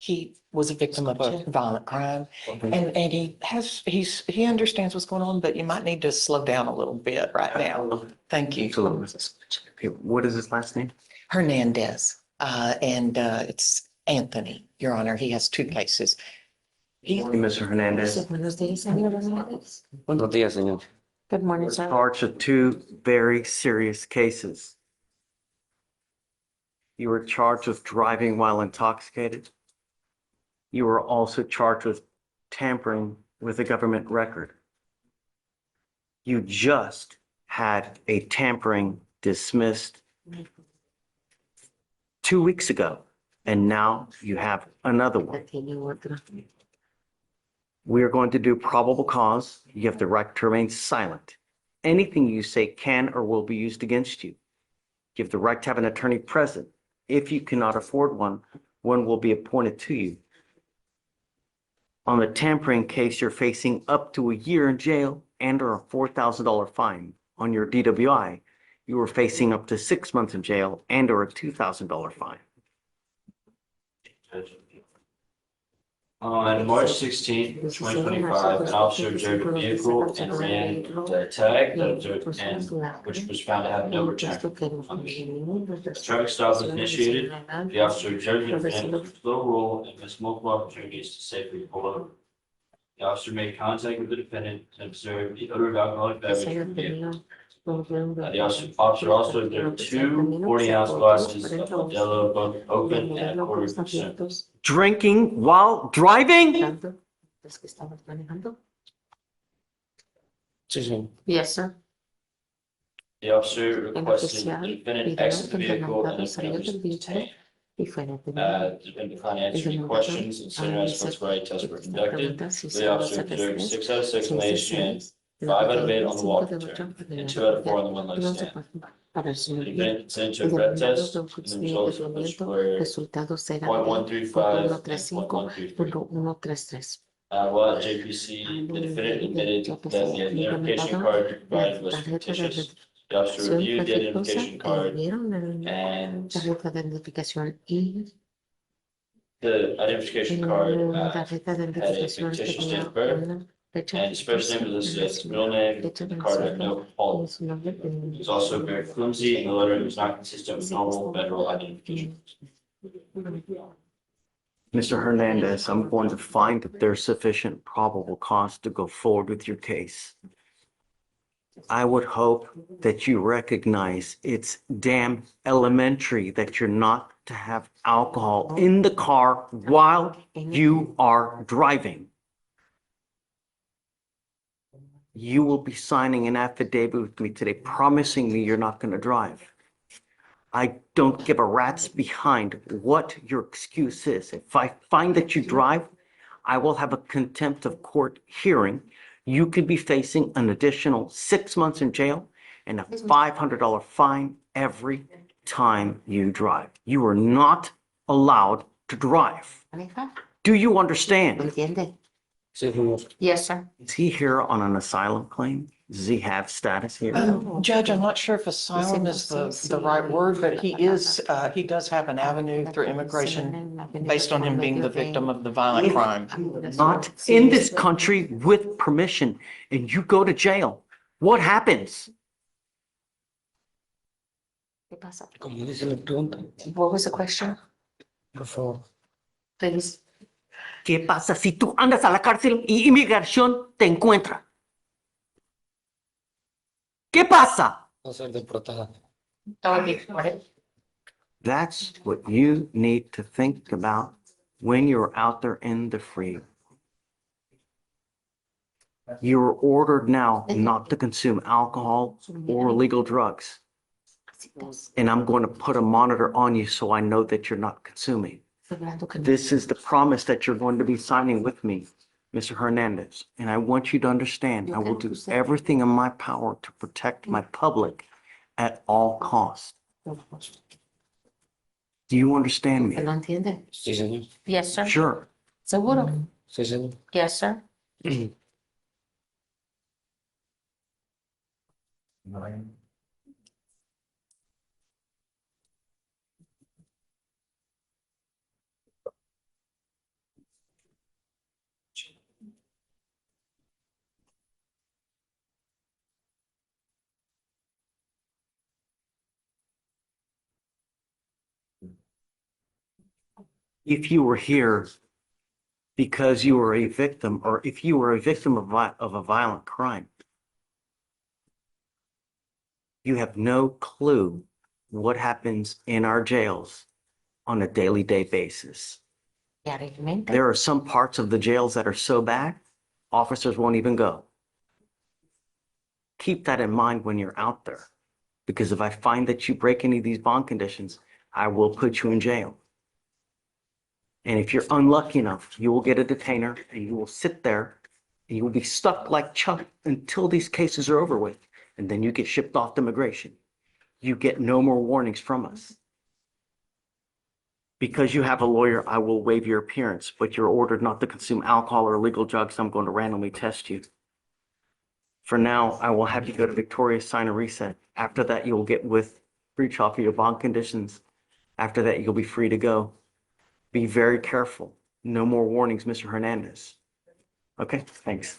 He was a victim of a violent crime, and he understands what's going on, but you might need to slow down a little bit right now. Thank you. Okay, what is his last name? Hernandez, and it's Anthony, Your Honor. He has two cases. Mr. Hernandez. Buenos días, señor Hernandez. Buenos días, señor. Good morning, You're sir. charged with two very serious cases. You were charged with driving while intoxicated. You were also charged with tampering with a government record. You just had a tampering dismissed 2 weeks ago, and now you have another one. We are going to do probable cause. You have the right to remain silent. Anything you say can or will be used against you. You have the right to have an attorney present. If you cannot afford one, one will be appointed to you. On the tampering case, you're facing up to a year in jail and or a $4,000 fine. On your DWI, you were facing up to 6 months in jail and or a $2,000 fine. On March 16, 2025, an officer observed a vehicle and ran the tag that observed and which was found to have no return function. The traffic stop was initiated. The officer observed the defendant with little rule and missed multiple opportunities to safely pull over. The officer made contact with the defendant and observed the odor of alcoholic beverage from the vehicle. The officer also observed two 40-ounce glasses of Modelo, both open and a quarter consumed. Drinking while driving? Sí, señor. Yes, sir. The officer El requested the oficial defendant pidió exit the que el vehicle and demandado the salió defendant was del vehículo detained. y fue detenido. The defendant declined to answer any questions and soon as specified tests were conducted. The officer observed 6 out of 6 on the HGN, 5 out of 8 on the walk return, and 2 out of 4 on the one-leg stand. Para su The bien, defendant consented to a el breath demandado test, de and the un results procedimiento, were resultados serán 0.135 and 135, 0.133. 133. While at JPC, the defendant admitted that the identification card provided was fictitious. The officer reviewed the identification card and Tarjeta de identificación y the identification card la tarjeta de had a identificación fictitious date tenía of birth, una fecha and his first name was listed as his middle name, fecha and the de card had no nacimiento fault. y su nombre It was also very flimsy, and the lettering was not consistent with normal federal identification. Mr. Hernandez, I'm going to find that there's sufficient probable cause to go forward with your case. I would hope that you recognize it's damn elementary that you're not to have alcohol in the car while you are driving. You will be signing an affidavit with me today promising me you're not going to drive. I don't give a rat's behind what your excuse is. If I find that you drive, I will have a contempt of court hearing. You could be facing an additional 6 months in jail and a $500 fine every time you drive. You are not allowed to drive. Do you understand? ¿Entiende? Sí, señor. Yes, sir. Is he here on an asylum claim? Does he have status here? Judge, I'm not sure if asylum is the right word, but he does have an avenue through immigration based on him being the victim of the violent crime. Not in this country with permission, and you go to jail. What happens? ¿Qué pasa? Como dice la pregunta, What was the question? por favor. Please. ¿Qué pasa si tú andas a la cárcel y inmigración te encuentra? ¿Qué pasa? Va a ser deportada. That's what you need to think about when you're out there in the free. You're ordered now not to consume alcohol or illegal drugs. And I'm going to put a monitor on you so I know that you're not consuming. This is the promise that you're going to be signing with me, Mr. Hernandez. And I want you to understand, I will do everything in my power to protect my public at all costs. Do you understand me? ¿Lo entiende? Sí, señor. Yes, sir. Sure. ¿Seguro? Sí, señor. Yes, sir. If you were here because you were a victim, or if you were a victim of a violent crime, you have no clue what happens in our jails on a daily day basis. Chiaramente. There are some parts of the jails that are so bad, officers won't even go. Keep that in mind when you're out there, because if I find that you break any of these bond conditions, I will put you in jail. And if you're unlucky enough, you will get a detainer and you will sit there and you will be stuck like Chuck until these cases are over with. And then you get shipped off to immigration. You get no more warnings from us. Because you have a lawyer, I will waive your appearance, but you're ordered not to consume alcohol or illegal drugs. I'm going to randomly test you. For now, I will have you go to Victoria, sign a reset. After that, you'll get with breach off of your bond conditions. After that, you'll be free to go. Be very careful. No more warnings, Mr. Hernandez. Okay, thanks.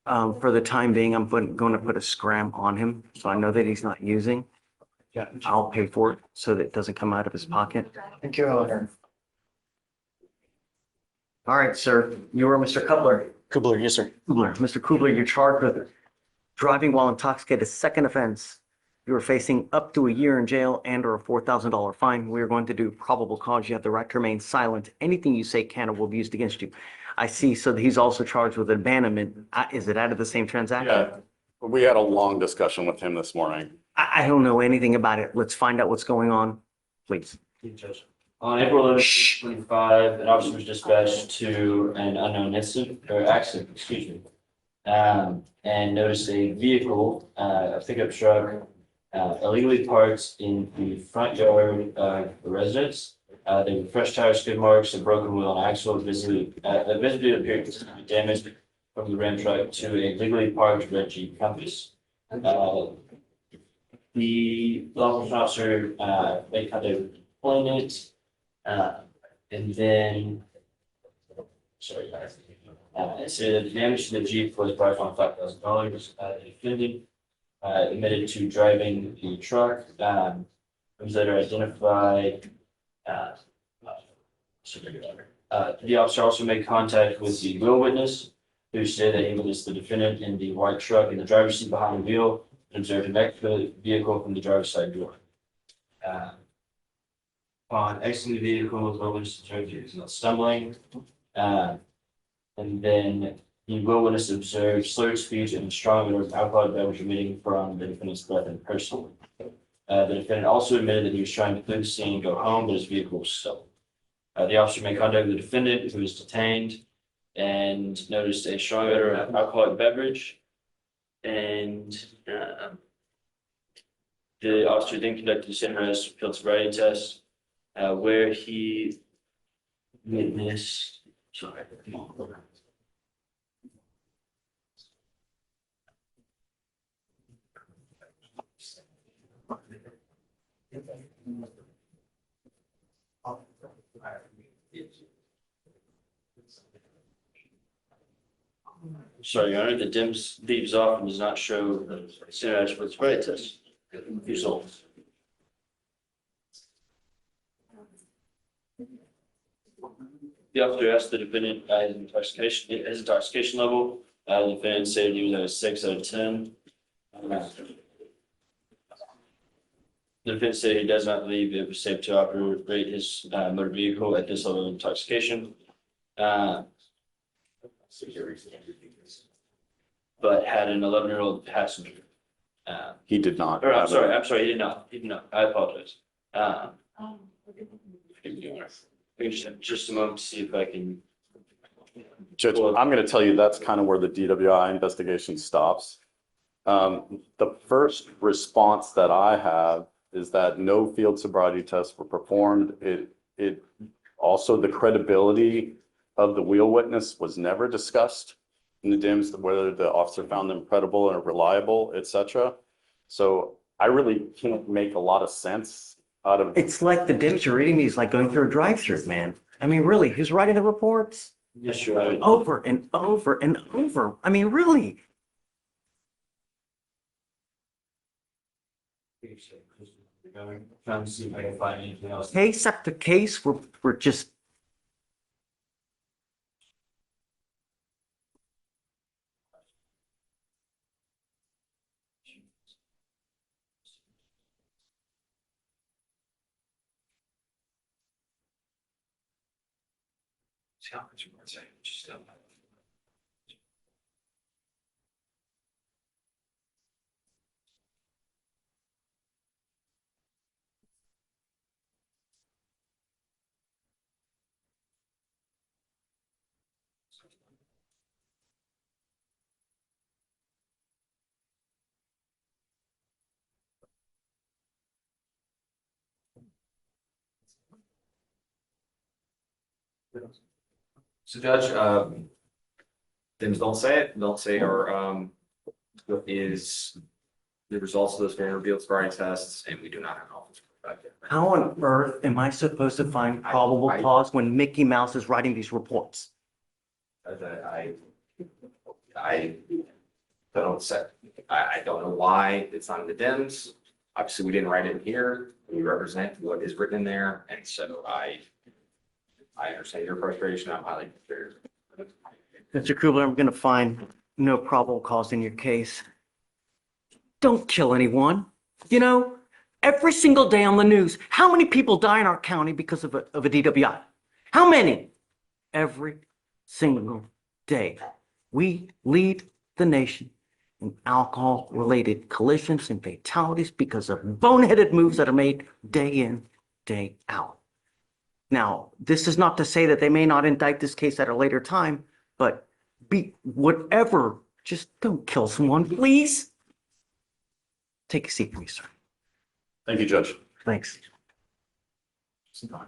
For the time being, I'm going to put a scram on him, so I know that he's not using. I'll pay for it so that it doesn't come out of his pocket. Thank you, Your Honor. All right, sir. You are Mr. Kubler. Kubler, yes, sir. Kubler. Mr. Kubler, you're charged with driving while intoxicated, second offense. You are facing up to a year in jail and or a $4,000 fine. We are going to do probable cause. You have the right to remain silent. Anything you say can or will be used against you. I see. So that he's also charged with abandonment. Is it out of the same transaction? Yeah, we had a long discussion with him this morning. I don't know anything about it. Let's find out what's going on, please. On April 11th, 2025, an officer was dispatched to an unknown incident or accident, excuse me, and noticed a vehicle, a pickup truck, illegally parked in the front yard of the residence. There were fresh tires, skid marks, a broken wheel, and axle visibly appeared to be damaged from the Ram truck to a legally parked red Jeep Compass. The law enforcement officer made contact with the complainant, and then, sorry, it said that the damage to the Jeep was brought on $5,000. The defendant admitted to driving the truck. It was later identified. The officer also made contact with the wheel witness, who said that he witnessed the defendant in the white truck in the driver's seat behind the wheel and observed an exit vehicle from the driver's side door. Upon exiting the vehicle, the wheel witness observed he was not stumbling. And then the wheel witness observed slurred speech and strong odor of alcohol beverage emitting from the defendant's breath and person. The defendant also admitted that he was trying to clear the scene and go home, but his vehicle was stolen. The officer made contact with the defendant, who was detained, and noticed a strong odor of alcoholic beverage. And the officer then conducted a standardized field sobriety test, where he witnessed. Sorry. Sorry, Your Honor, the DIMS leaves off and does not show the standardized field sobriety test results. The officer asked the defendant his intoxication level. The defendant said he was at a 6 out of 10. The defendant said he does not believe it was safe to operate his motor vehicle at this level of intoxication. But had an 11-year-old passenger. He did not. Or I'm sorry, he did not. He did not. I apologize. Just a moment to see if I can. Judge, I'm going to tell you that's kind of where the DWI investigation stops. The first response that I have is that no field sobriety tests were performed. It also, the credibility of the wheel witness was never discussed in the DIMS, whether the officer found them credible and reliable, etc. So I really can't make a lot of sense out of. It's like the DIMS you're reading these like going through a drive-through, man. I mean, really, who's writing the reports? Yes, Your Honor. Over and over and over. I mean, really. Trying to see if I can find anything else. Case after case, we're just. See how much more say, just, So Judge, things don't say it, don't say what is the results of those van revealed sobriety tests, and we do not have an officer. How on earth am I supposed to find probable cause when Mickey Mouse is writing these reports? I don't say, I don't know why it's not in the DIMS. Obviously, we didn't write it in here. We represent what is written in there, and so I understand your frustration. I'm highly frustrated. Mr. Kubler, I'm gonna find no probable cause in your case. Don't kill anyone. You know, every single day on the news, how many people die in our county because of a DWI? How many? Every single day. We lead the nation in alcohol-related collisions and fatalities because of boneheaded moves that are made day in, day out. Now, this is not to say that they may not indict this case at a later time, but be whatever, just don't kill someone, please. Take a seat, please, sir. Thank you, Judge. Thanks.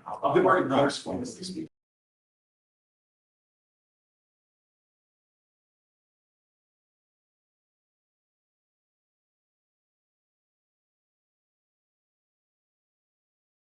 I'll be working on this one.